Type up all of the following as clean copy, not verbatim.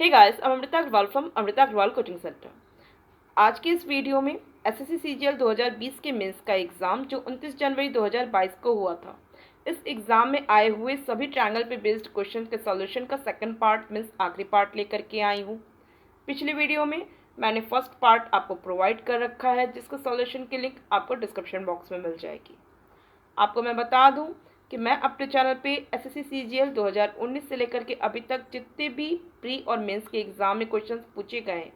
Hey guys, I'm Amrita Agarwal from Amrita Agarwal coaching centre. आज के इस वीडियो में एसएससी सीजीएल 2020 के मेंस का एग्ज़ाम जो 29 जनवरी 2022 को हुआ था, इस एग्ज़ाम में आए हुए सभी ट्रायंगल पे बेस्ड क्वेश्चन के सॉल्यूशन का सेकंड पार्ट मीन्स आखिरी पार्ट लेकर के आई हूँ। पिछले वीडियो में मैंने फर्स्ट पार्ट आपको प्रोवाइड कर रखा है, जिसका सॉल्यूशन की लिंक आपको डिस्क्रिप्शन बॉक्स में मिल जाएगी। आपको मैं बता दूं कि मैं अपने चैनल पे एसएससी सीजीएल 2019 से लेकर के अभी तक जितने भी प्री और मेंस के एग्ज़ाम में क्वेश्चंस पूछे गए हैं,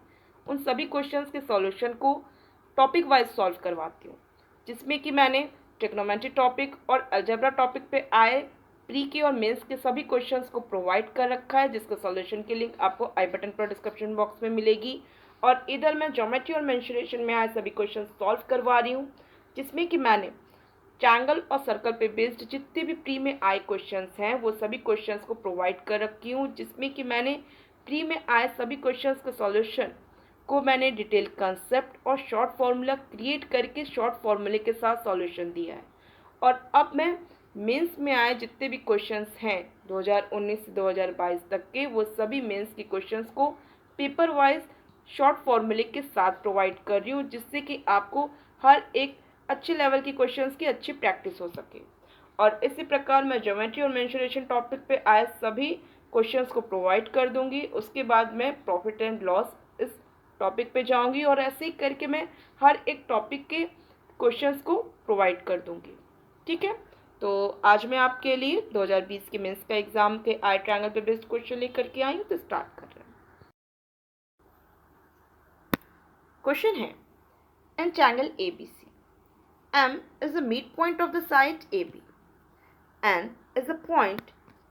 उन सभी क्वेश्चंस के सॉल्यूशन को टॉपिक वाइज सॉल्व करवाती हूँ, जिसमें कि मैंने ट्रिग्नोमेट्री टॉपिक और अलजेब्रा टॉपिक पे आए प्री के और मेंस के सभी क्वेश्चंस को प्रोवाइड कर रखा है, जिसका सॉल्यूशन की लिंक आपको आई बटन पर डिस्क्रिप्शन बॉक्स में मिलेगी। और इधर मैं ज्योमेट्री और मेंसुरेशन में आए सभी क्वेश्चन सॉल्व करवा रही हूँ, जिसमें कि मैंने ट्रायंगल और सर्कल पे बेस्ड जितने भी प्री में आए क्वेश्चंस हैं वो सभी क्वेश्चंस को प्रोवाइड कर रखी हूँ, जिसमें कि मैंने प्री में आए सभी क्वेश्चंस के सॉल्यूशन को मैंने डिटेल कंसेप्ट और शॉर्ट फार्मूला क्रिएट करके शॉर्ट फार्मूले के साथ सॉल्यूशन दिया है। और अब मैं मेंस में आए जितने भी क्वेश्चंस हैं 2019 से 2022 तक के, वो सभी मेंस के क्वेश्चंस को पेपर वाइज शॉर्ट फार्मूले के साथ प्रोवाइड कर रही हूँ, जिससे कि आपको हर एक अच्छे लेवल की क्वेश्चंस की अच्छी प्रैक्टिस हो सके। और इसी प्रकार मैं ज्योमेट्री और मेंसुरेशन टॉपिक पे आए सभी क्वेश्चंस को प्रोवाइड कर दूंगी। उसके बाद मैं प्रॉफिट एंड लॉस इस टॉपिक पे जाऊंगी और ऐसे ही करके मैं हर एक टॉपिक के क्वेश्चंस को प्रोवाइड कर दूंगी। ठीक है, तो आज मैं आपके लिए 2020 के मेंस का एग्जाम के आई ट्रायंगल पे बेस्ड क्वेश्चन लेकर के आई हूँ, तो स्टार्ट कर रहे हैं। क्वेश्चन है, in triangle ABC M is the midpoint of the side AB. N is a point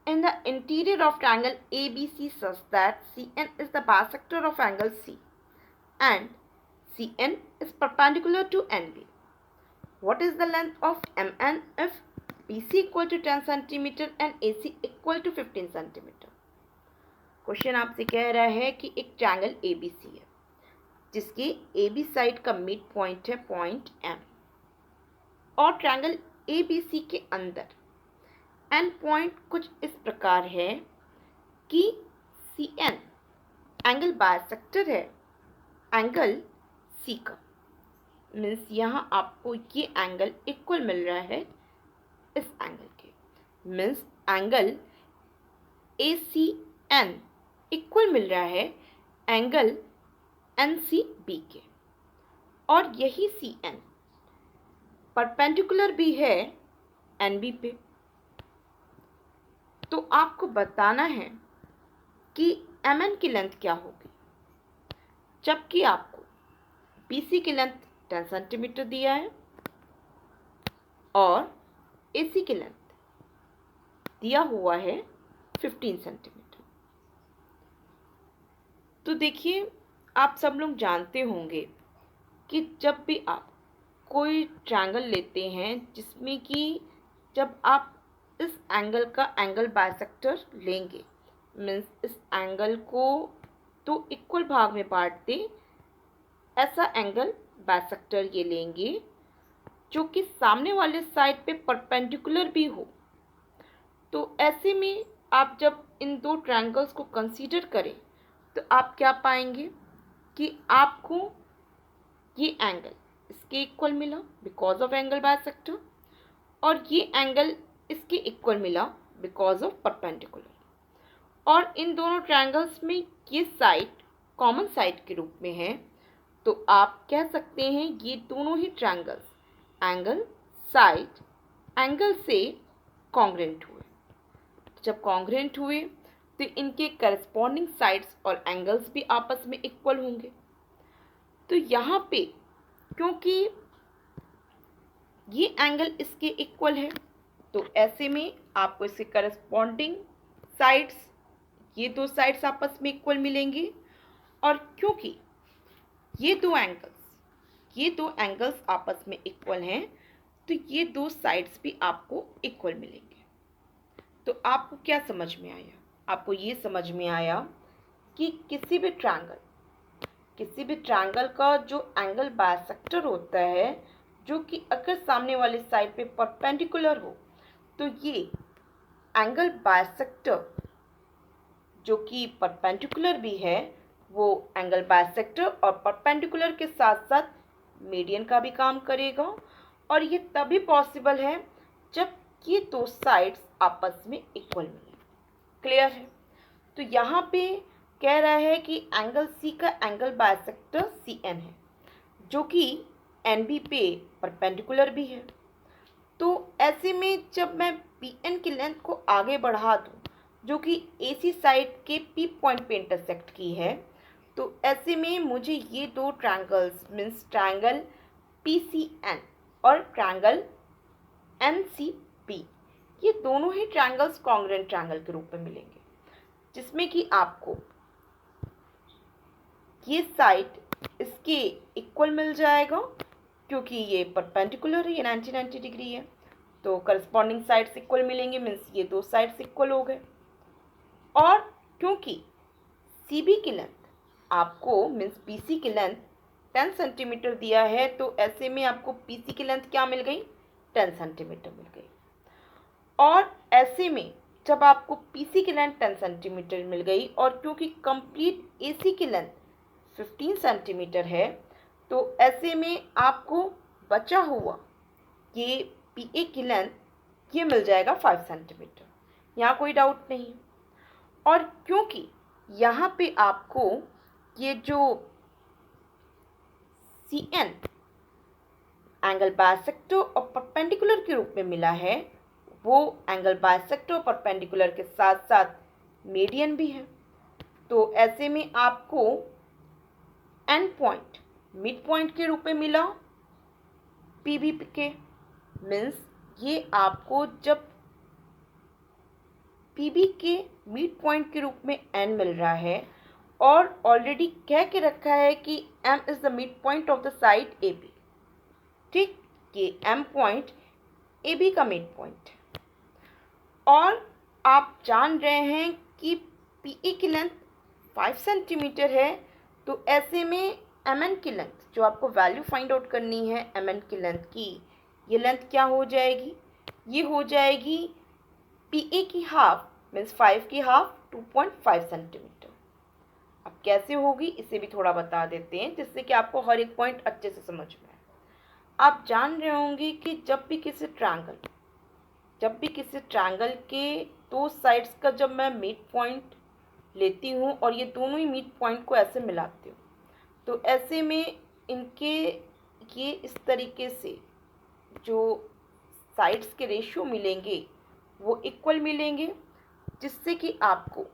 in the interior of triangle ABC such that CN is the bisector of angle C and CN is perpendicular to NB. What is the length of MN if BC equal to 10 cm and AC equal to 15 cm? Question आपसे कह रहा है कि एक triangle ABC है जिसकी AB side का mid point है पॉइंट M और ट्रायंगल ABC के अंदर एंड पॉइंट कुछ इस प्रकार है कि CN एंगल बाइसेक्टर है एंगल C का। मीन्स यहाँ आपको ये एंगल इक्वल मिल रहा है इस एंगल के। मीन्स एंगल ACN इक्वल मिल रहा है एंगल NCB के। और यही CN परपेंडिकुलर भी है NB पे। तो आपको बताना है कि MN की लेंथ क्या होगी, जबकि आपको BC की लेंथ 10 सेंटीमीटर दिया है और AC की लेंथ दिया हुआ है 15 सेंटीमीटर। तो देखिए, आप सब लोग जानते होंगे कि जब भी आप कोई ट्रायंगल लेते हैं जिसमें कि जब आप इस एंगल का एंगल बाइसेक्टर लेंगे, मीन्स इस एंगल को दो इक्वल भाग में बांट दे, ऐसा एंगल बाइसेक्टर ये लेंगे जो कि सामने वाले साइड पे परपेंडिकुलर भी हो। तो ऐसे में आप जब इन दो ट्रायंगल्स को कंसीडर करें तो आप क्या पाएंगे कि आपको ये एंगल इसके इक्वल मिला बिकॉज ऑफ एंगल बाइसेक्टर और ये एंगल इसके इक्वल मिला बिकॉज ऑफ परपेंडिकुलर। और इन दोनों ट्रायंगल्स में ये साइड कॉमन साइड के रूप में है, तो आप कह सकते हैं ये दोनों ही ट्रायंगल्स एंगल साइड एंगल से कॉन्ग्रुएंट हुए। जब कॉन्ग्रुएंट हुए तो इनके करस्पॉन्डिंग साइड्स और एंगल्स भी आपस में इक्वल होंगे। तो यहाँ पे क्योंकि ये एंगल इसके इक्वल है, तो ऐसे में आपको इसके करस्पॉन्डिंग साइड्स, ये दो साइड्स आपस में इक्वल मिलेंगे। और क्योंकि ये दो एंगल्स आपस में इक्वल हैं, तो ये दो साइड्स भी आपको इक्वल मिलेंगे। तो आपको क्या समझ में आया? आपको ये समझ में आया कि किसी भी ट्रायंगल का जो एंगल बाइसेक्टर होता है, जो कि अगर सामने वाले साइड पे परपेंडिकुलर हो, तो ये एंगल बाइसेक्टर जो कि परपेंडिकुलर भी है वो एंगल बाइसेक्टर और परपेंडिकुलर के साथ साथ मीडियन का भी काम करेगा, और ये तभी पॉसिबल है जब ये दो साइड्स आपस में इक्वल मिले। क्लियर है? तो यहाँ पे कह रहा है कि एंगल सी का एंगल बाइसेक्टर सी एन है, जो कि एन बी पे परपेंडिकुलर भी है। तो ऐसे में जब मैं पी एन की लेंथ को आगे बढ़ा दूँ, जो कि ए सी साइड के पी पॉइंट पे इंटरसेक्ट की है, तो ऐसे में मुझे ये दो triangles means triangle P C N और ट्रायंगल एन सी पी, ये दोनों ही ट्रायंगल्स कॉन्ग्रुएंट ट्रायंगल के रूप में मिलेंगे, जिसमें कि आपको ये साइड इसके इक्वल मिल जाएगा, क्योंकि ये परपेंडिकुलर है, ये 90 डिग्री है, तो करस्पॉन्डिंग साइड्स इक्वल मिलेंगे, मीन्स ये दो साइड्स इक्वल हो गए। और क्योंकि सी बी की लेंथ आपको मीन्स पी सी की लेंथ 10 सेंटीमीटर दिया है, तो ऐसे में आपको पी सी की लेंथ क्या मिल गई? 10 सेंटीमीटर मिल गई। और ऐसे में जब आपको पी सी की लेंथ 10 सेंटीमीटर मिल गई और क्योंकि कंप्लीट ए सी की लेंथ 15 सेंटीमीटर है, तो ऐसे में आपको बचा हुआ ये पी ए की लेंथ ये मिल जाएगा 5 सेंटीमीटर। यहाँ कोई डाउट नहीं है। और क्योंकि यहाँ पे आपको ये जो सी एन एंगल बाइसेक्टर और परपेंडिकुलर के रूप में मिला है, वो एंगल बाइसेक्टर और परपेंडिकुलर के साथ साथ मीडियन भी है। तो ऐसे में आपको एंड पॉइंट मिड पॉइंट के रूप में मिला पी बी के, मीन्स ये आपको जब पी बी के मिड पॉइंट के रूप में एन मिल रहा है और ऑलरेडी कह के रखा है कि M is the mid point of the side A B. ठीक, ये एम पॉइंट ए बी का मिड पॉइंट है। और आप जान रहे हैं कि पी ए की लेंथ 5 सेंटीमीटर है, तो ऐसे में एम एन की लेंथ जो आपको वैल्यू फाइंड आउट करनी है एम एन की लेंथ की, ये लेंथ क्या हो जाएगी? ये हो जाएगी पी ए की हाफ मीन्स 5 की हाफ 2.5 सेंटीमीटर। अब कैसे होगी इसे भी थोड़ा बता देते हैं, जिससे कि आपको हर एक पॉइंट अच्छे से समझ में आए। आप जान रहे होंगे कि जब भी किसी ट्रायंगल के दो साइड्स का जब मैं मिड पॉइंट लेती हूँ और ये दोनों ही मिड पॉइंट को ऐसे मिलाती हूँ, तो ऐसे में इनके ये इस तरीके से जो साइड्स के रेशियो मिलेंगे वो इक्वल मिलेंगे, जिससे कि आपको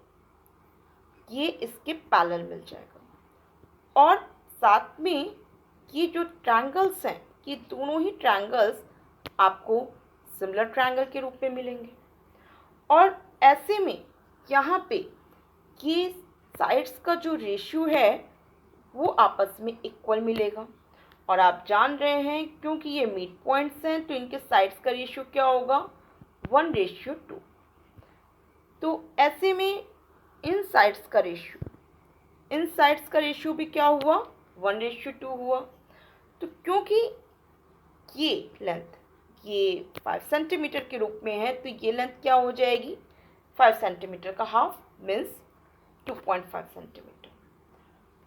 ये इसके पैरेलल मिल जाएगा। और साथ में ये जो ट्रायंगल्स हैं, ये दोनों ही ट्रायंगल्स आपको सिमिलर ट्रायंगल के रूप में मिलेंगे। और ऐसे में यहाँ पे ये साइड्स का जो रेशियो है वो आपस में इक्वल मिलेगा। और आप जान रहे हैं क्योंकि ये मिड पॉइंट्स हैं, तो इनके साइड्स का रेशियो क्या होगा? 1:2। तो ऐसे में इन साइड्स का रेशियो भी क्या हुआ? 1:2 हुआ। तो क्योंकि ये लेंथ ये 5 सेंटीमीटर के रूप में है, तो ये लेंथ क्या हो जाएगी? 5 सेंटीमीटर का हाफ मीन्स 2.5 सेंटीमीटर।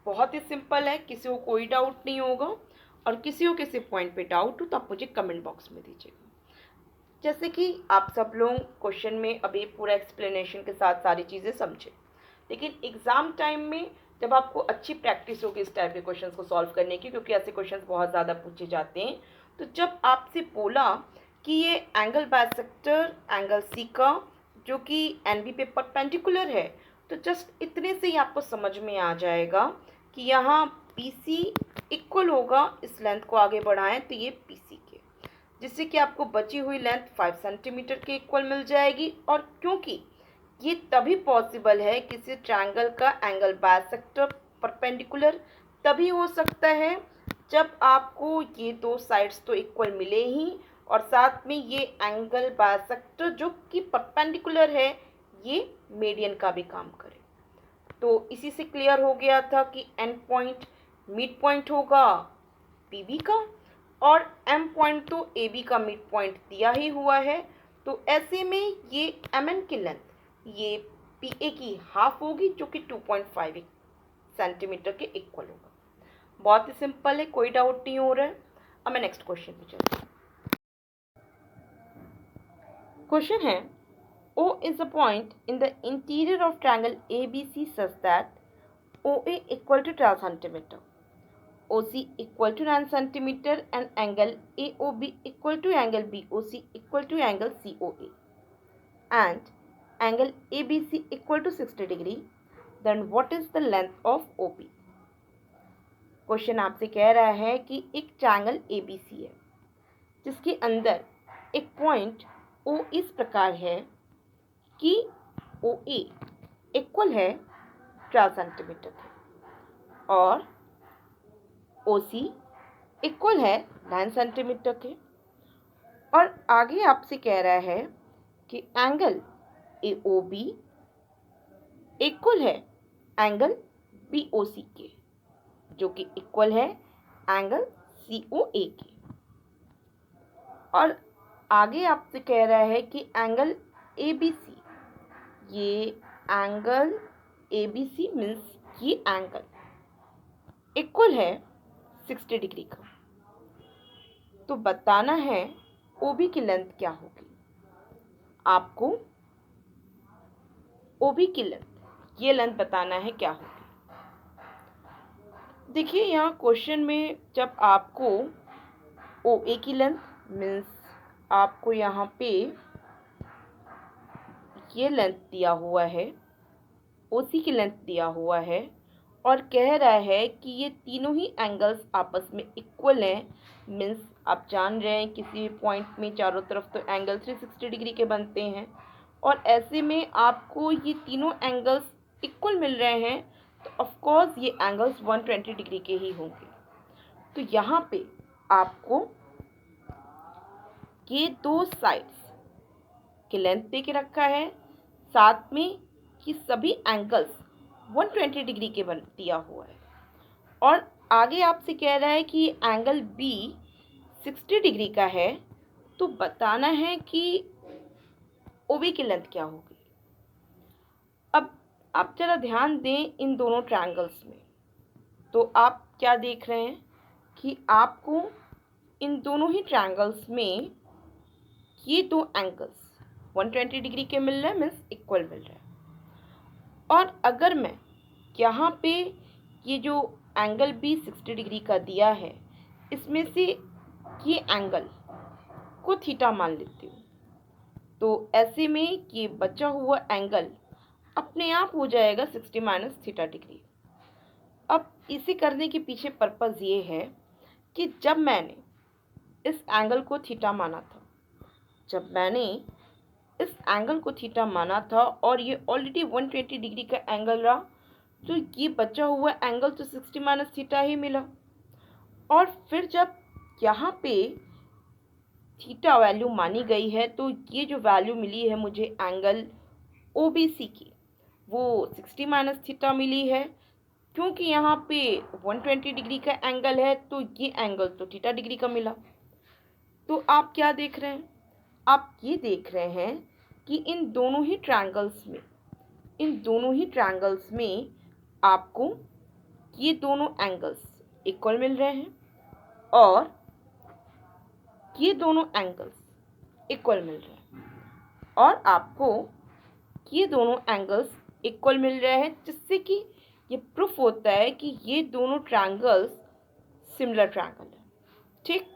बहुत ही सिंपल है, किसी को कोई डाउट नहीं होगा। और किसी को किसी पॉइंट पे डाउट हो तो आप मुझे कमेंट बॉक्स में दीजिएगा। जैसे कि आप सब लोग क्वेश्चन में अभी पूरा एक्सप्लेनेशन के साथ सारी चीज़ें समझे, लेकिन एग्ज़ाम टाइम में जब आपको अच्छी प्रैक्टिस होगी इस टाइप के क्वेश्चंस को सॉल्व करने की, क्योंकि ऐसे क्वेश्चंस बहुत ज़्यादा पूछे जाते हैं, तो जब आपसे बोला कि ये एंगल बाइसेक्टर एंगल सी का जो कि एन बी पे परपेंडिकुलर है, तो जस्ट इतने से ही आपको समझ में आ जाएगा कि यहाँ पी सी इक्वल होगा, इस लेंथ को आगे बढ़ाएं तो ये पी सी के, जिससे कि आपको बची हुई लेंथ 5 सेंटीमीटर के इक्वल मिल जाएगी। और क्योंकि ये तभी पॉसिबल है, किसी ट्रायंगल का एंगल बाइसेक्टर परपेंडिकुलर तभी हो सकता है जब आपको ये दो साइड्स तो इक्वल मिले ही, और साथ में ये एंगल बाइसेक्टर जो कि परपेंडिकुलर है ये मीडियन का भी काम करे। तो इसी से क्लियर हो गया था कि एंड पॉइंट मिड पॉइंट होगा पी बी का, और एम पॉइंट तो ए बी का मिड पॉइंट दिया ही हुआ है। तो ऐसे में ये एम एन की लेंथ ये PA की हाफ होगी जो कि 2.5 सेंटीमीटर के इक्वल होगा। बहुत ही सिंपल है, कोई डाउट नहीं हो रहा है। अब मैं नेक्स्ट क्वेश्चन पे चलती हूँ। क्वेश्चन है O is a point in the interior of triangle ABC such that OA equal to 12 centimeter, OC equal to 9 centimeter and angle AOB equal to angle BOC equal to angle COA and angle ABC equal to 60 degree, then what is the length of OP? Question आपसे कह रहा है कि एक triangle ABC है जिसके अंदर एक पॉइंट O इस प्रकार है कि OA इक्वल है 12 सेंटीमीटर के और OC इक्वल है 9 सेंटीमीटर के, और आगे आपसे कह रहा है कि एंगल AOB इक्वल है एंगल BOC के जो कि इक्वल है एंगल COA के, और आगे आपसे कह रहा है कि एंगल ABC, ये एंगल ABC मीन्स ये एंगल इक्वल है 60 डिग्री का। तो बताना है OB की लेंथ क्या होगी। आपको OB की लेंथ, ये लेंथ बताना है क्या होगी। देखिए यहाँ क्वेश्चन में जब आपको OA की लेंथ मीन्स आपको यहाँ पे ये लेंथ दिया हुआ है, OC की लेंथ दिया हुआ है और कह रहा है कि ये तीनों ही एंगल्स आपस में इक्वल हैं, मीन्स आप जान रहे हैं किसी भी पॉइंट में चारों तरफ तो एंगल 360 डिग्री के बनते हैं, और ऐसे में आपको ये तीनों एंगल्स इक्वल मिल रहे हैं तो ऑफकोर्स ये एंगल्स 120 डिग्री के ही होंगे। तो यहाँ पे आपको ये दो साइड्स की लेंथ दे के रखा है, साथ में कि सभी एंगल्स 120 डिग्री के बन दिया हुआ है, और आगे आपसे कह रहा है कि एंगल B 60 डिग्री का है। तो बताना है कि OB की लेंथ क्या होगी। अब आप जरा ध्यान दें इन दोनों ट्रायंगल्स में, तो आप क्या देख रहे हैं कि आपको इन दोनों ही ट्रायंगल्स में ये दो एंगल्स 120 डिग्री के मिल रहे हैं, मीन्स इक्वल मिल रहे हैं। और अगर मैं यहाँ पे ये जो एंगल B 60 डिग्री का दिया है इसमें से ये एंगल को थीटा मान लेती हूँ, तो ऐसे में ये बचा हुआ एंगल अपने आप हो जाएगा 60 माइनस थीटा डिग्री। अब इसे करने के पीछे पर्पज़ ये है कि जब मैंने इस एंगल को थीटा माना था, और ये ऑलरेडी 120 डिग्री का एंगल रहा, तो ये बचा हुआ एंगल तो 60 माइनस थीटा ही मिला। और फिर जब यहाँ पे थीटा वैल्यू मानी गई है तो ये जो वैल्यू मिली है मुझे एंगल OBC की, वो 60 माइनस थीटा मिली है। क्योंकि यहाँ पे 120 डिग्री का एंगल है तो ये एंगल तो थीटा डिग्री का मिला। तो आप क्या देख रहे हैं, आप ये देख रहे हैं कि इन दोनों ही ट्रायंगल्स में आपको ये दोनों एंगल्स इक्वल मिल रहे हैं और ये दोनों एंगल्स इक्वल मिल रहे हैं, और आपको ये दोनों एंगल्स इक्वल मिल रहे हैं, जिससे कि ये प्रूफ होता है कि ये दोनों ट्रायंगल्स सिमिलर ट्रायंगल है। ठीक,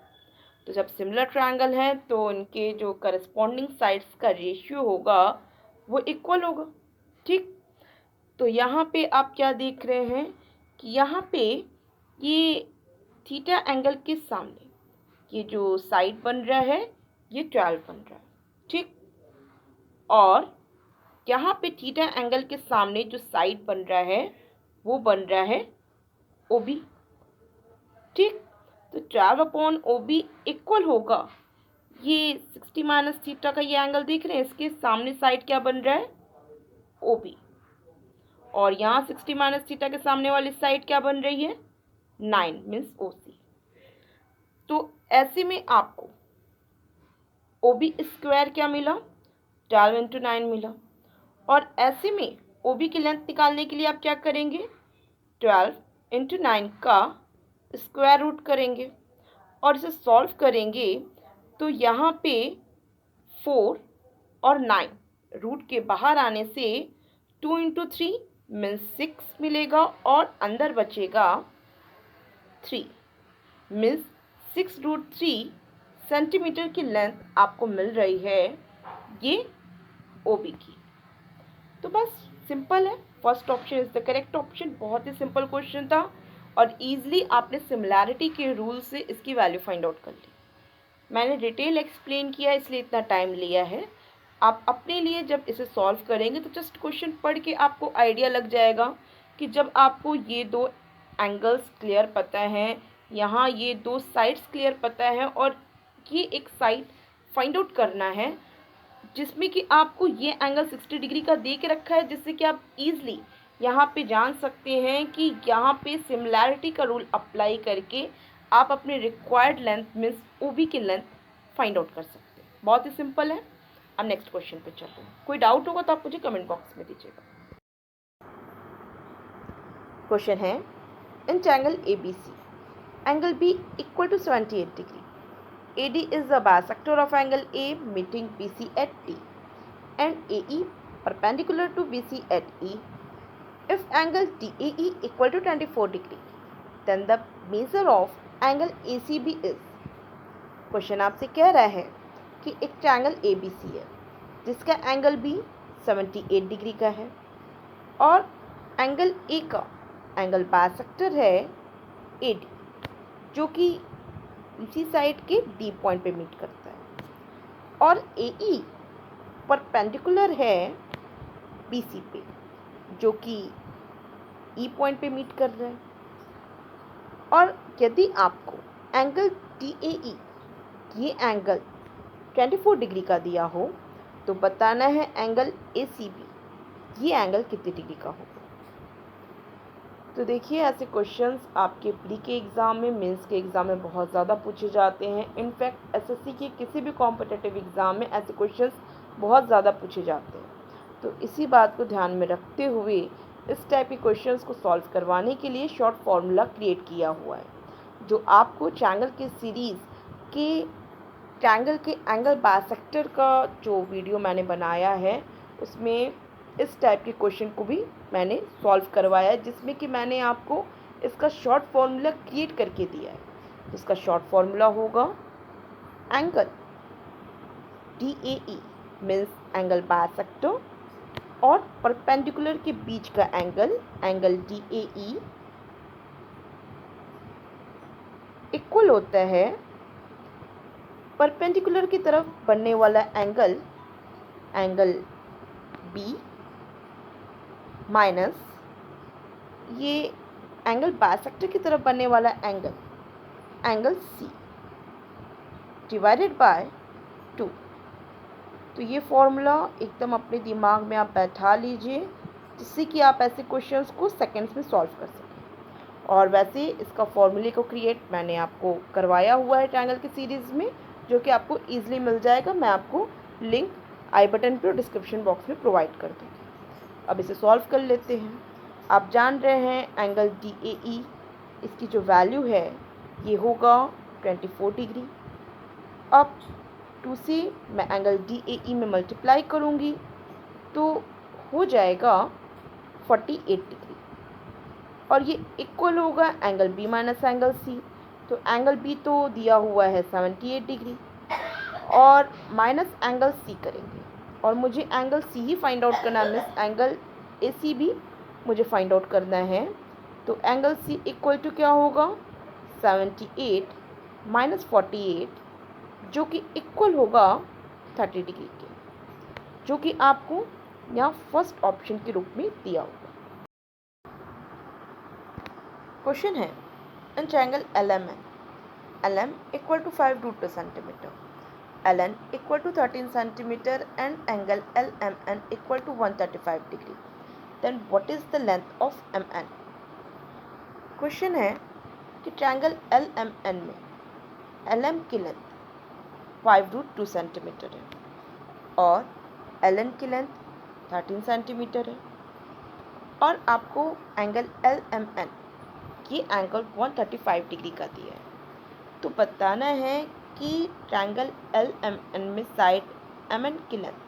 तो जब सिमिलर ट्रायंगल है तो इनके जो करस्पॉन्डिंग साइड्स का रेशियो होगा वो इक्वल होगा। ठीक, तो यहाँ पे आप क्या देख रहे हैं कि यहाँ पे ये थीटा एंगल के सामने ये जो साइड बन रहा है ये 12 बन रहा है। ठीक, और यहाँ पे थीटा एंगल के सामने जो साइड बन रहा है वो बन रहा है OB। ठीक, तो 12/OB इक्वल होगा ये 60 माइनस थीटा का ये एंगल देख रहे हैं, इसके सामने साइड क्या बन रहा है OB, और यहाँ 60 माइनस थीटा के सामने वाली साइड क्या बन रही है 9 मीन्स OC। तो ऐसे में आपको OB स्क्वायर क्या मिला 12 × 9 मिला, और ऐसे में OB की लेंथ निकालने के लिए आप क्या करेंगे, 12 इंटू 9 का स्क्वायर रूट करेंगे और इसे सॉल्व करेंगे तो यहाँ पे 4 और 9 रूट के बाहर आने से 2 इंटू 3 मीन्स 6 मिलेगा और अंदर बचेगा 3 मीन्स 6√3 सेंटीमीटर की लेंथ आपको मिल रही है ये OB की। तो बस सिंपल है, first option is the correct option. बहुत ही सिंपल क्वेश्चन था और इजीली आपने सिमिलैरिटी के रूल से इसकी वैल्यू फाइंड आउट कर ली। मैंने डिटेल एक्सप्लेन किया इसलिए इतना टाइम लिया है। आप अपने लिए जब इसे सॉल्व करेंगे तो जस्ट क्वेश्चन पढ़ के आपको आइडिया लग जाएगा कि जब आपको ये दो एंगल्स क्लियर पता है, यहाँ ये दो साइड्स क्लियर पता है और ये एक साइड फाइंड आउट करना है जिसमें कि आपको ये एंगल 60 डिग्री का दे के रखा है, जिससे कि आप इजीली यहाँ पे जान सकते हैं कि यहाँ पे सिमिलैरिटी का रूल अप्लाई करके आप अपने रिक्वायर्ड लेंथ मीन्स OB की लेंथ फाइंड आउट कर सकते हैं। बहुत ही सिंपल है। अब नेक्स्ट क्वेश्चन पे चलते हैं। कोई डाउट होगा तो आप मुझे कमेंट बॉक्स में दीजिएगा। क्वेश्चन है, in triangle ABC angle B equal to 78 degree, AD is the bisector of angle A meeting BC at D and AE perpendicular to BC at E. If angle DAE equal to 24 degree, then the measure of angle ACB is। Question आपसे कह रहा है कि एक triangle ABC है जिसका angle B 78 degree का है और एंगल A का एंगल बाइसेक्टर है AD जो कि इसी साइड के D पॉइंट पे मीट करता है और AE परपेंडिकुलर है BC पे जो कि E पॉइंट पे मीट कर रहा है। और यदि आपको एंगल DAE ये एंगल 24 डिग्री का दिया हो तो बताना है एंगल ACB ये एंगल कितनी डिग्री का होगा। तो देखिए ऐसे क्वेश्चंस आपके प्री के एग्ज़ाम में, मेंस के एग्ज़ाम में बहुत ज़्यादा पूछे जाते हैं। इनफैक्ट एसएससी के किसी भी कॉम्पिटिटिव एग्ज़ाम में ऐसे क्वेश्चंस बहुत ज़्यादा पूछे जाते हैं। तो इसी बात को ध्यान में रखते हुए इस टाइप के क्वेश्चंस को सॉल्व करवाने के लिए शॉर्ट फार्मूला क्रिएट किया हुआ है जो आपको ट्रायंगल के सीरीज़ के ट्रायंगल के एंगल बाइसेक्टर का जो वीडियो मैंने बनाया है उसमें इस टाइप के क्वेश्चन को भी मैंने सॉल्व करवाया है, जिसमें कि मैंने आपको इसका शॉर्ट फार्मूला क्रिएट करके दिया है। इसका शॉर्ट फार्मूला होगा angle DAE means angle bisector और परपेंडिकुलर के बीच का एंगल DAE इक्वल होता है परपेंडिकुलर की तरफ बनने वाला एंगल B माइनस ये एंगल बाइसेक्टर की तरफ बनने वाला एंगल C डिवाइडेड बाय 2। तो ये फॉर्मूला एकदम अपने दिमाग में आप बैठा लीजिए जिससे कि आप ऐसे क्वेश्चंस को सेकंड्स में सॉल्व कर सकें। और वैसे इसका फॉर्मूले को क्रिएट मैंने आपको करवाया हुआ है ट्रायंगल की सीरीज़ में जो कि आपको ईजिली मिल जाएगा। मैं आपको लिंक आई बटन पर डिस्क्रिप्शन बॉक्स में प्रोवाइड कर दूँगी। अब इसे सॉल्व कर लेते हैं। आप जान रहे हैं एंगल DAE इसकी जो वैल्यू है ये होगा 24 डिग्री। अब 2 से मैं एंगल DAE में मल्टीप्लाई करूँगी तो हो जाएगा 48 डिग्री और ये इक्वल होगा angle B minus angle C। तो एंगल B तो दिया हुआ है 78 डिग्री और माइनस एंगल C करेंगे और मुझे एंगल C ही फाइंड आउट करना है, मीन्स एंगल ACB मुझे फाइंड आउट करना है। तो एंगल C इक्वल टू क्या होगा 78 माइनस 48 जो कि इक्वल होगा 30 डिग्री के, जो कि आपको यहाँ फर्स्ट ऑप्शन के रूप में दिया होगा। क्वेश्चन है in triangle LM equal to 5√2 centimetre, LN equal to 13 centimeter and angle LMN equal to 135 degree, then what is the length of MN। Question है कि ट्रायंगल LMN में LM की लेंथ 5√2 सेंटीमीटर है और LN की length 13 centimetre है और आपको एंगल LMN, ये एंगल 135 डिग्री का दिया है। तो बताना है कि ट्रायंगल LMN में साइड MN की लेंथ,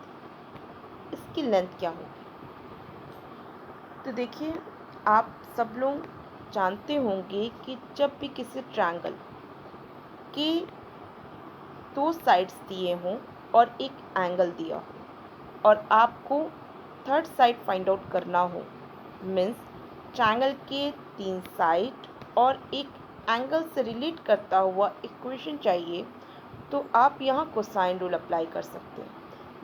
इसकी लेंथ क्या होगी। तो देखिए, आप सब लोग जानते होंगे कि जब भी किसी ट्रायंगल के दो साइड्स दिए हों और एक एंगल दिया हो और आपको थर्ड साइड फाइंड आउट करना हो, मीन्स ट्रायंगल के 3 साइड और एक एंगल से रिलेट करता हुआ इक्वेशन चाहिए, तो आप यहाँ कोसाइन रूल अप्लाई कर सकते हैं।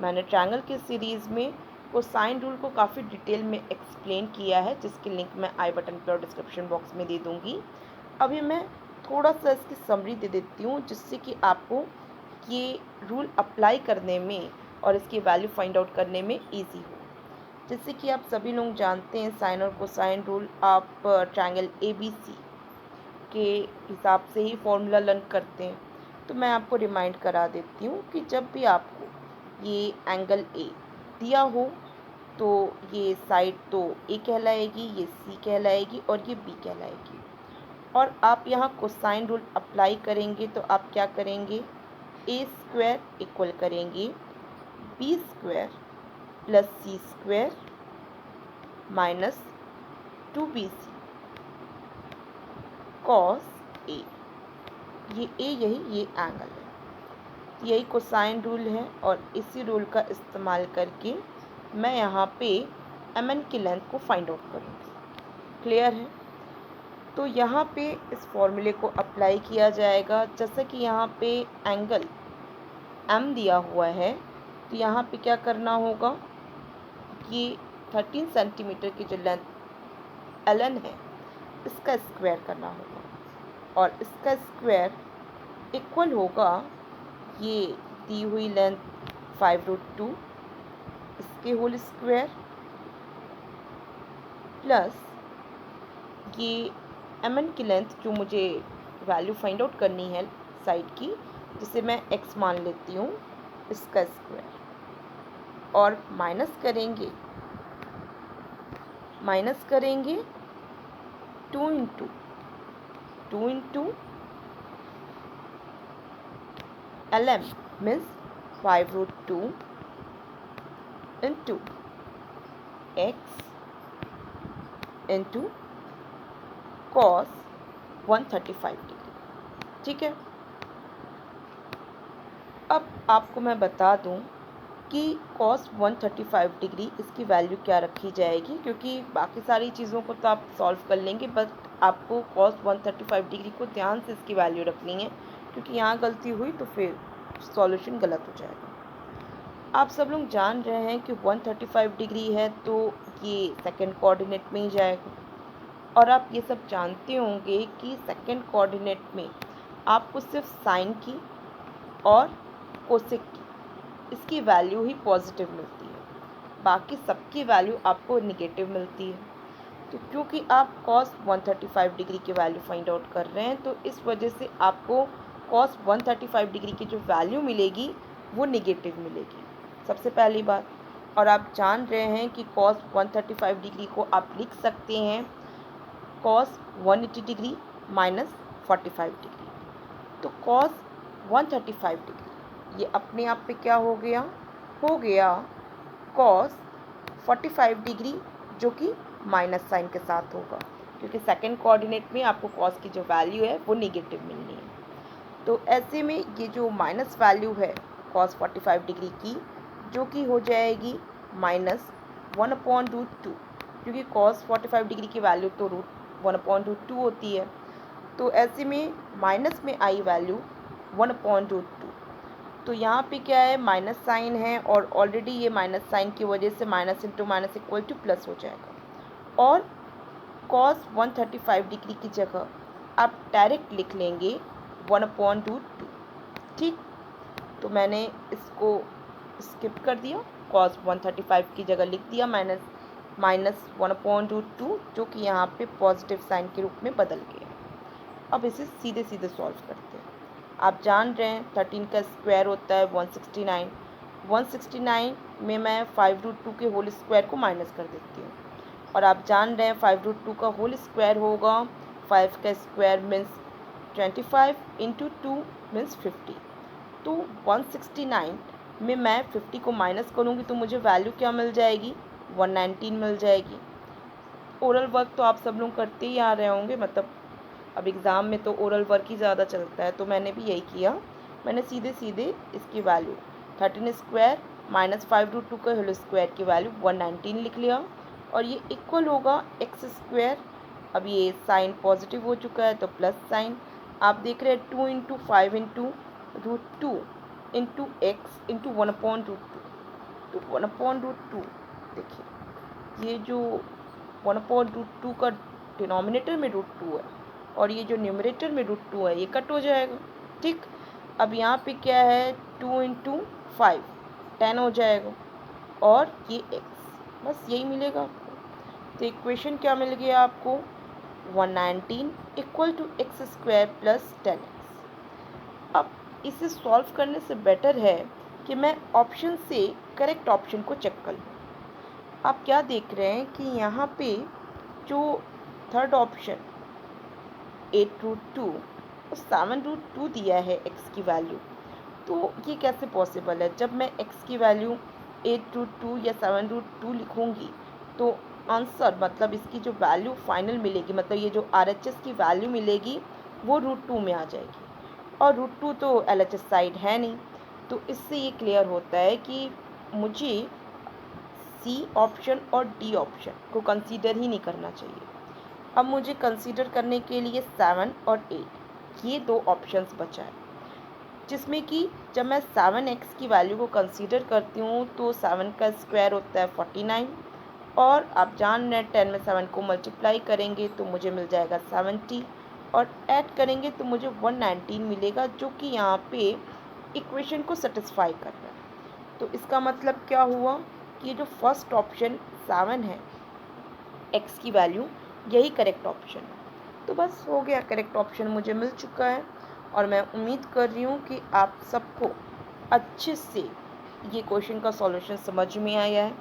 मैंने ट्रायंगल के सीरीज़ में कोसाइन रूल को काफ़ी डिटेल में एक्सप्लेन किया है, जिसकी लिंक मैं आई बटन पर और डिस्क्रिप्शन बॉक्स में दे दूँगी। अभी मैं थोड़ा सा इसकी समरी दे देती हूँ, जिससे कि आपको ये रूल अप्लाई करने में और इसकी वैल्यू फाइंड आउट करने में ईजी हो। जैसे कि आप सभी लोग जानते हैं, साइन और कोसाइन रूल आप ट्रायंगल ABC के हिसाब से ही फॉर्मूला लर्न करते हैं। तो मैं आपको रिमाइंड करा देती हूँ कि जब भी आपको ये एंगल A दिया हो तो ये साइड तो A कहलाएगी, ये C कहलाएगी और ये B कहलाएगी। और आप यहाँ कोसाइन रूल अप्लाई करेंगे तो आप क्या करेंगे, A स्क्वायर इक्वल करेंगे B square plus C square minus 2BC cos A। ये A ये एंगल है, यही कोसाइन रूल है और इसी रूल का इस्तेमाल करके मैं यहाँ पे MN की लेंथ को फाइंड आउट करूँगी। क्लियर है। तो यहाँ पे इस फॉर्मूले को अप्लाई किया जाएगा। जैसा कि यहाँ पे एंगल M दिया हुआ है, तो यहाँ पे क्या करना होगा, ये 13 सेंटीमीटर की जो लेंथ LN है, इसका स्क्वायर करना होगा और इसका स्क्वायर इक्वल होगा ये दी हुई लेंथ 5√2 इसके होल स्क्वायर प्लस ये MN की लेंथ जो मुझे वैल्यू फाइंड आउट करनी है साइड की, जिसे मैं x मान लेती हूँ, इसका स्क्वायर और माइनस करेंगे 2 into LM means 5√2 into x into cos 135 degree. ठीक है। अब आपको मैं बता दूं कि कॉस 135 डिग्री इसकी वैल्यू क्या रखी जाएगी, क्योंकि बाकी सारी चीज़ों को तो आप सॉल्व कर लेंगे, बट आपको कॉस 135 डिग्री को ध्यान से इसकी वैल्यू रखनी है, क्योंकि यहाँ गलती हुई तो फिर सॉल्यूशन गलत हो जाएगा। आप सब लोग जान रहे हैं कि 135 डिग्री है तो ये सेकंड कोऑर्डिनेट में ही जाएगा, और आप ये सब जानते होंगे कि सेकंड कोऑर्डिनेट में आपको सिर्फ साइन की और कोसेक की इसकी वैल्यू ही पॉजिटिव मिलती है, बाकी सबकी वैल्यू आपको निगेटिव मिलती है। तो क्योंकि आप कॉस 135 डिग्री की वैल्यू फाइंड आउट कर रहे हैं, तो इस वजह से आपको कॉस 135 डिग्री की जो वैल्यू मिलेगी वो निगेटिव मिलेगी, सबसे पहली बात। और आप जान रहे हैं कि कॉस 135 डिग्री को आप लिख सकते हैं कॉस 180 डिग्री माइनस 45 डिग्री। तो कॉस 135 डिग्री ये अपने आप पे क्या हो गया कॉस 45 डिग्री, जो कि माइनस साइन के साथ होगा, क्योंकि सेकंड कोऑर्डिनेट में आपको कॉस की जो वैल्यू है वो निगेटिव मिलनी है। तो ऐसे में ये जो माइनस वैल्यू है कॉस 45 डिग्री की, जो कि हो जाएगी माइनस 1/√2, क्योंकि कॉस 45 डिग्री की वैल्यू तो 1/√2 होती है। तो ऐसे में माइनस में आई वैल्यू 1/√2। तो यहाँ पे क्या है, माइनस साइन है और ऑलरेडी ये माइनस साइन की वजह से minus into minus equal two plus हो जाएगा, और कॉस 135 डिग्री की जगह आप डायरेक्ट लिख लेंगे 1/√2। ठीक, तो मैंने इसको स्किप कर दिया, कॉस 135 की जगह लिख दिया माइनस 1/√2, जो कि यहाँ पे पॉजिटिव साइन के रूप में बदल गया। अब इसे सीधे सीधे सॉल्व करते हैं। आप जान रहे हैं 13 का स्क्वायर होता है 169, 169 में मैं 5√2 के होल स्क्वायर को माइनस कर देती हूँ। और आप जान रहे हैं 5√2 का होल स्क्वायर होगा 5 का स्क्वायर मीन्स 25 इंटू 2 मीन्स 50। तो 169 में मैं 50 को माइनस करूँगी तो मुझे वैल्यू क्या मिल जाएगी, 119 मिल जाएगी। ओरल वर्क तो आप सब लोग करते ही आ रहे होंगे, मतलब अब एग्ज़ाम में तो ओरल वर्क ही ज़्यादा चलता है, तो मैंने भी यही किया। मैंने सीधे सीधे इसकी वैल्यू 13 स्क्वायर माइनस 5√2 का होल स्क्वायर की वैल्यू 119 लिख लिया। और ये इक्वल होगा एक्स स्क्वायर। अब ये साइन पॉजिटिव हो चुका है तो प्लस साइन आप देख रहे हैं 2 into 5 into √2 into x into 1/√2। तो 1/√2 देखिए, ये जो 1/√2 का डिनोमिनेटर में √2 है और ये जो न्यूमरेटर में √2 है ये कट हो जाएगा। ठीक, अब यहाँ पे क्या है 2 इंटू 5 10 हो जाएगा और ये x, बस यही मिलेगा आपको। तो इक्वेशन क्या मिल गया आपको, 119 equal to x square plus 10x। अब इसे सॉल्व करने से बेटर है कि मैं ऑप्शन से करेक्ट ऑप्शन को चेक कर लूँ। आप क्या देख रहे हैं कि यहाँ पे जो थर्ड ऑप्शन 8√2 और 7√2 दिया है x की वैल्यू, तो ये कैसे पॉसिबल है। जब मैं x की वैल्यू 8√2 या 7√2 लिखूँगी तो आंसर मतलब इसकी जो वैल्यू फाइनल मिलेगी, मतलब ये जो RHS की वैल्यू मिलेगी वो √2 में आ जाएगी। और √2 तो LHS साइड है नहीं, तो इससे ये क्लियर होता है कि मुझे सी ऑप्शन और डी ऑप्शन को कंसीडर ही नहीं करना चाहिए। अब मुझे कंसीडर करने के लिए 7 और 8 ये दो ऑप्शंस बचा है, जिसमें कि जब मैं 7x की वैल्यू को कंसीडर करती हूँ तो 7 का स्क्वायर होता है 49 और आप जान रहे हैं 10 में 7 को मल्टीप्लाई करेंगे तो मुझे मिल जाएगा 70 और ऐड करेंगे तो मुझे 119 मिलेगा, जो कि यहाँ पे इक्वेशन को सेटिस्फाई कर रहा है। तो इसका मतलब क्या हुआ कि ये जो फर्स्ट ऑप्शन 7 है x की वैल्यू, यही करेक्ट ऑप्शन है। तो बस हो गया, करेक्ट ऑप्शन मुझे मिल चुका है और मैं उम्मीद कर रही हूँ कि आप सबको अच्छे से ये क्वेश्चन का सॉल्यूशन समझ में आया है,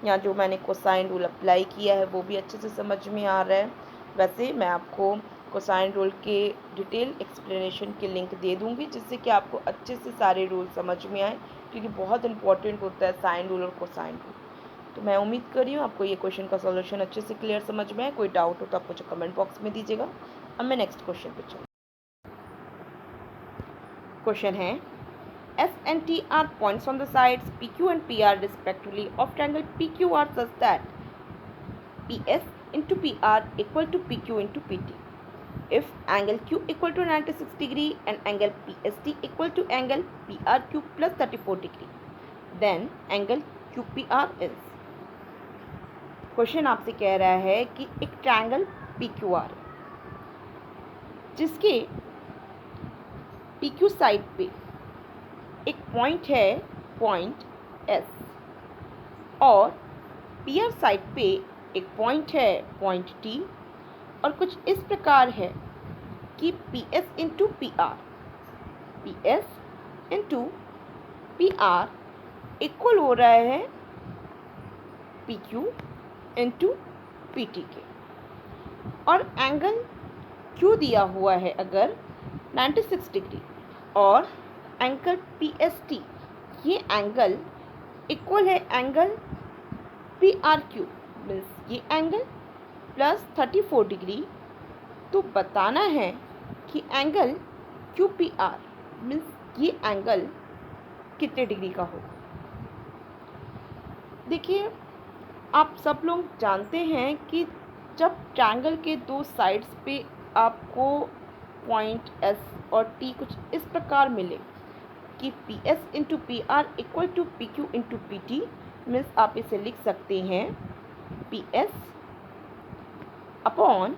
या जो मैंने कोसाइन रूल अप्लाई किया है वो भी अच्छे से समझ में आ रहा है। वैसे मैं आपको कोसाइन रूल के डिटेल एक्सप्लेनेशन के लिंक दे दूँगी, जिससे कि आपको अच्छे से सारे रूल समझ में आए, क्योंकि बहुत इंपॉर्टेंट होता है साइन रूल और कोसाइन रूल। तो मैं उम्मीद कर रही हूँ आपको ये क्वेश्चन का सॉल्यूशन अच्छे से क्लियर समझ में आए। कोई डाउट हो तो आप मुझे कमेंट बॉक्स में दीजिएगा। अब मैं नेक्स्ट क्वेश्चन पे चलूँ। क्वेश्चन है S and T are points on the sides PQ and PR respectively of triangle PQR such that PS into PR equal to PQ into PT. If angle Q equal to 96 degree and angle PST equal to angle PRQ plus 34 degree, then angle QPR is। Question आपसे कह रहा है कि एक triangle PQR जिसके PQ side पे एक point है पॉइंट S और PR साइड पे एक पॉइंट है पॉइंट T, और कुछ इस प्रकार है कि PS इंटू PR इक्वल हो रहा है PQ इंटू PT के, और एंगल Q दिया हुआ है अगर 96 डिग्री और एंगल PST, ये एंगल इक्वल है एंगल PRQ मीन्स ये एंगल प्लस 34 डिग्री। तो बताना है कि एंगल QPR मीन्स ये एंगल कितने डिग्री का होगा। देखिए, आप सब लोग जानते हैं कि जब ट्रायंगल के दो साइड्स पे आपको पॉइंट S और T कुछ इस प्रकार मिले कि PS into PR equal to PQ into PT, means आप इसे लिख सकते हैं PS अपॉन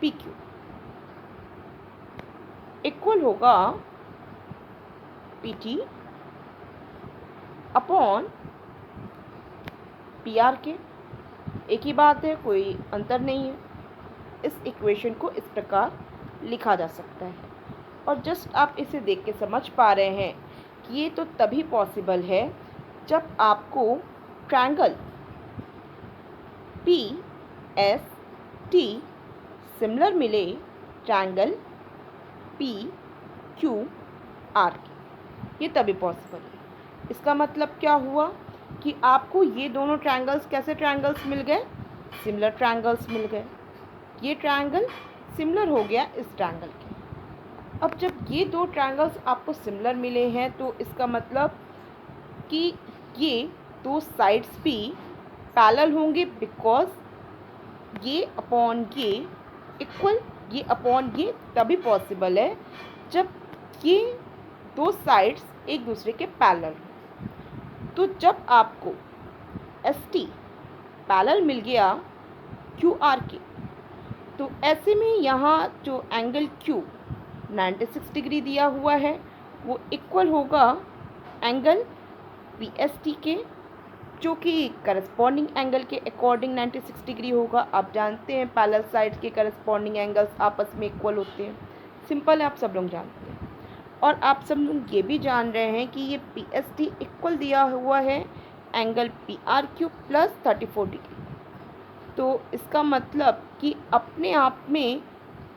PQ इक्वल होगा PT अपॉन PR के। एक ही बात है, कोई अंतर नहीं है। इस इक्वेशन को इस प्रकार लिखा जा सकता है, और जस्ट आप इसे देख के समझ पा रहे हैं ये तो तभी पॉसिबल है जब आपको triangle P S T similar मिले ट्रायंगल पी क्यू आर की। ये तभी पॉसिबल है। इसका मतलब क्या हुआ कि आपको ये दोनों ट्रायंगल्स कैसे ट्रायंगल्स मिल गए? सिमिलर ट्रायंगल्स मिल गए। ये ट्रायंगल सिमिलर हो गया इस ट्रायंगल के। अब जब ये दो ट्रायंगल्स आपको सिमिलर मिले हैं तो इसका मतलब कि ये दो साइड्स भी पैरेलल होंगे, बिकॉज ये अपॉन ये अपॉन ये तभी पॉसिबल है जब ये दो साइड्स एक दूसरे के पैरेलल हों। तो जब आपको एस टी पैरेलल मिल गया क्यू आर के, तो ऐसे में यहाँ जो एंगल क्यू 96 डिग्री दिया हुआ है वो इक्वल होगा एंगल पी एस टी के, जो कि करस्पॉन्डिंग एंगल के अकॉर्डिंग 96 डिग्री होगा। आप जानते हैं पैरेलल साइड्स के करस्पॉन्डिंग एंगल्स आपस में इक्वल होते हैं। सिंपल है, आप सब लोग जानते हैं। और आप सब लोग ये भी जान रहे हैं कि ये पी एस टी इक्वल दिया हुआ है angle P R Q plus 34 degree. तो इसका मतलब कि अपने आप में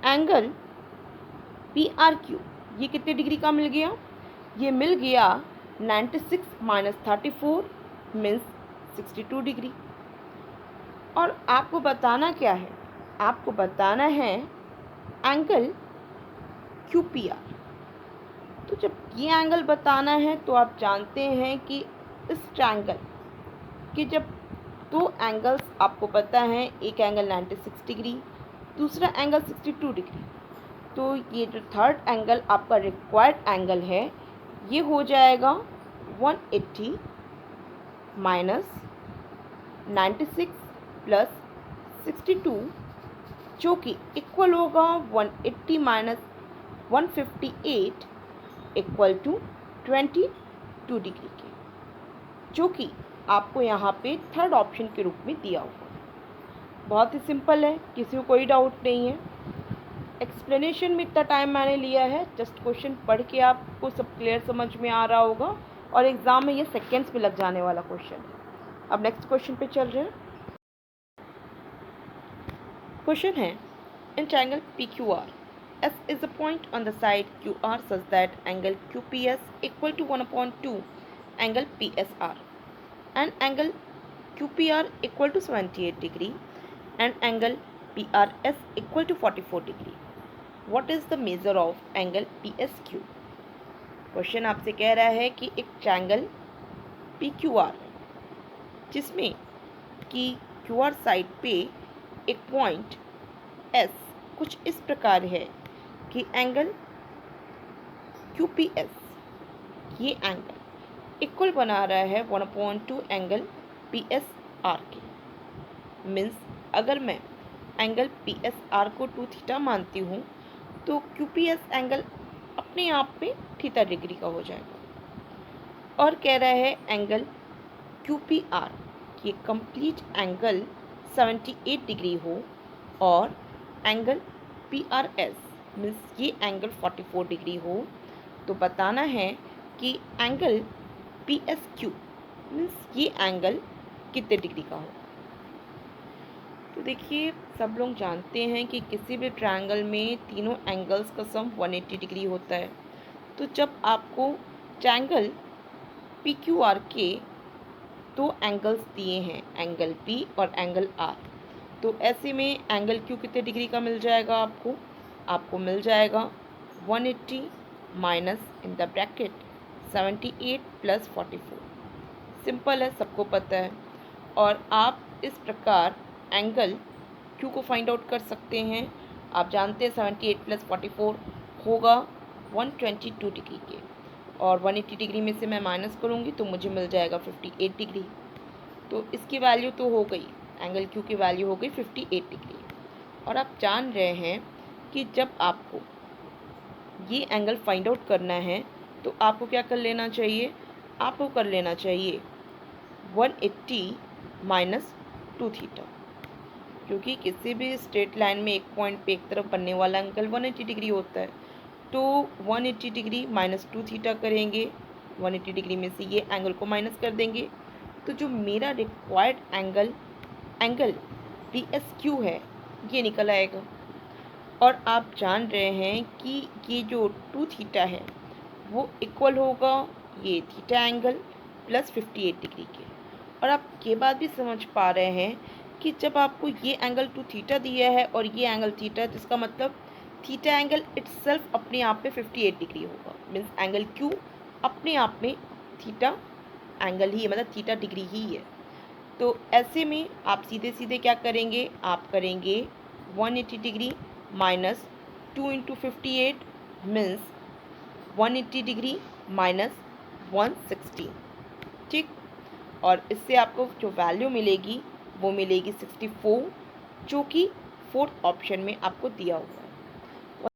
एंगल पी आर क्यू ये कितने डिग्री का मिल गया? ये मिल गया 96 माइनस 34 मीन्स 62 डिग्री। और आपको बताना क्या है? आपको बताना है एंगल क्यू पी आर। तो जब ये एंगल बताना है तो आप जानते हैं कि इस ट्रायंगल के जब दो एंगल्स आपको पता है, एक एंगल 96 डिग्री, दूसरा एंगल 62 डिग्री, तो ये जो थर्ड एंगल आपका रिक्वायर्ड एंगल है ये हो जाएगा 180 माइनस 96 प्लस 62, जो कि इक्वल होगा 180 माइनस 158 इक्वल टू 22 डिग्री के, जो कि आपको यहाँ पे थर्ड ऑप्शन के रूप में दिया हुआ है। बहुत ही सिंपल है, किसी को कोई डाउट नहीं है। एक्सप्लेनेशन में इतना टाइम मैंने लिया है, जस्ट क्वेश्चन पढ़ के आपको सब क्लियर समझ में आ रहा होगा, और एग्ज़ाम में ये सेकेंड्स में लग जाने वाला क्वेश्चन है। अब नेक्स्ट क्वेश्चन पे चल रहे हैं। क्वेश्चन है, in triangle P Q R S is a point on the side QR such that angle QPS equal to 1/2 angle PSR and angle QPR equal to 78 degree and angle PRS equal to 44 degree. What is the measure of angle PSQ? Question आपसे कह रहा है कि एक triangle PQR जिसमें कि QR side पे एक पॉइंट S कुछ इस प्रकार है कि एंगल QPS ये एंगल इक्वल बना रहा है 1/2 एंगल PSR के। मीन्स अगर मैं एंगल PSR को 2 थीटा मानती हूँ तो QPS एंगल अपने आप में थीटा डिग्री का हो जाएगा। और कह रहा है एंगल QPR ये कंप्लीट एंगल 78 डिग्री हो और एंगल PRS मीन्स ये एंगल 44 डिग्री हो। तो बताना है कि एंगल PSQ मीन्स ये एंगल कितने डिग्री का हो। तो देखिए, सब लोग जानते हैं कि किसी भी ट्रायंगल में तीनों एंगल्स का सम 180 डिग्री होता है। तो जब आपको ट्रायंगल PQR के दो एंगल्स दिए हैं, एंगल P और एंगल R, तो ऐसे में एंगल Q कितने डिग्री का मिल जाएगा? आपको मिल जाएगा 180 minus in the bracket 78 plus 44। Simple है, सबको पता है। और आप इस प्रकार एंगल Q को फाइंड आउट कर सकते हैं। आप जानते हैं 78 प्लस 44 होगा 122 डिग्री के, और 180 डिग्री में से मैं माइनस करूँगी तो मुझे मिल जाएगा 58 डिग्री। तो इसकी वैल्यू तो हो गई, एंगल Q की वैल्यू हो गई 58 डिग्री। और आप जान रहे हैं कि जब आपको ये एंगल फाइंड आउट करना है तो आपको क्या कर लेना चाहिए? आपको कर लेना चाहिए 180 माइनस 2 थीटा, क्योंकि किसी भी स्ट्रेट लाइन में एक पॉइंट पे एक तरफ बनने वाला एंगल 180 डिग्री होता है। तो 180 डिग्री माइनस 2 थीटा करेंगे 180 डिग्री में से ये एंगल को माइनस कर देंगे, तो जो मेरा required angle D S Q है ये निकल आएगा। और आप जान रहे हैं कि ये जो 2 थीटा है वो इक्वल होगा ये थीटा एंगल प्लस 58 डिग्री के। और आप ये बात भी समझ पा रहे हैं कि जब आपको ये एंगल 2 थीटा दिया है और ये एंगल थीटा है, तो इसका मतलब थीटा एंगल इटसेल्फ अपने आप में 58 डिग्री होगा। मीन्स एंगल क्यू अपने आप में थीटा एंगल ही है, मतलब थीटा डिग्री ही है। तो ऐसे में आप सीधे सीधे क्या करेंगे, आप करेंगे 180 degree minus 2 into 58 means 180 degree minus 160, ठीक। और इससे आपको जो वैल्यू मिलेगी वो मिलेगी 64, जो कि 4th ऑप्शन में आपको दिया हुआ है।